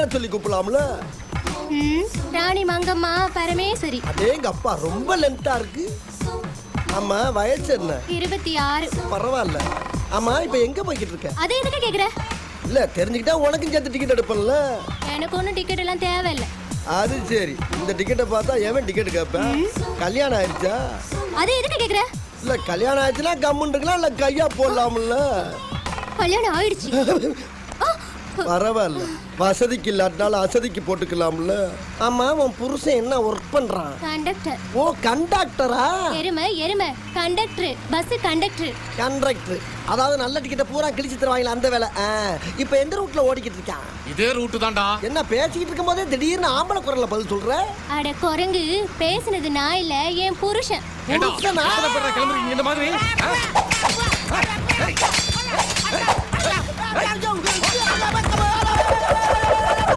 மாற சொல்லி கூப்பிடலாம்ல. ராணி மங்கம்மா பரமேஸ்வரி. அதேங்க அப்பா ரொம்ப லென்த்தா இருக்கு. ஆமா வயசு என்ன? 26. பரவாயில்ல. ஆமா இப்ப எங்க போய்கிட்டு இருக்க? அது எதுக்கு கேக்குற? இல்ல தெரிஞ்சுக்கிட்டா உனக்கும் சேர்த்து டிக்கெட் எடுப்பேன்ல. எனக்கு ஒன்றும் டிக்கெட் எல்லாம் தேவையில்லை. அது சரி. இந்த டிக்கெட்டை பார்த்தா எவன் டிக்கெட் கேட்பேன்? கல்யாணம் ஆயிடுச்சா? அது எதுக்கு கேக்குற? இல்ல கல்யாணம் ஆயிடுச்சுன்னா கம்முன்னு இருக்கலாம், இல்ல கையா போடலாம்ல. கல்யாணம் ஆயிடுச்சு. பரவாயில்ல, வசதிக்கு இல்லாட்டினாலும் அசதிக்கு போட்டுக்கலாம்ல. ஆமா உன் புருஷன் என்ன ஒர்க் பண்றான்? கண்டக்டர். ஓ கண்டக்டரா? எருமை கண்டக்டர், பஸ் கண்டக்டர். கண்டக்டர் அதாவது நல்ல டிக்கெட்டை பூரா கிழிச்சு தருவாங்களா அந்த வேலை. இப்போ எந்த ரூட்ல ஓடிக்கிட்டு இருக்கான்? இதே ரூட் தான்டா. என்ன பேசிக்கிட்டு இருக்கும் போதே திடீர்னு ஆம்பளை குரல்ல பதில் சொல்ற? அட குரங்கு, பேசுனது நான் இல்ல, என் புருஷன். கிளம்புறீங்க இந்த மாதிரி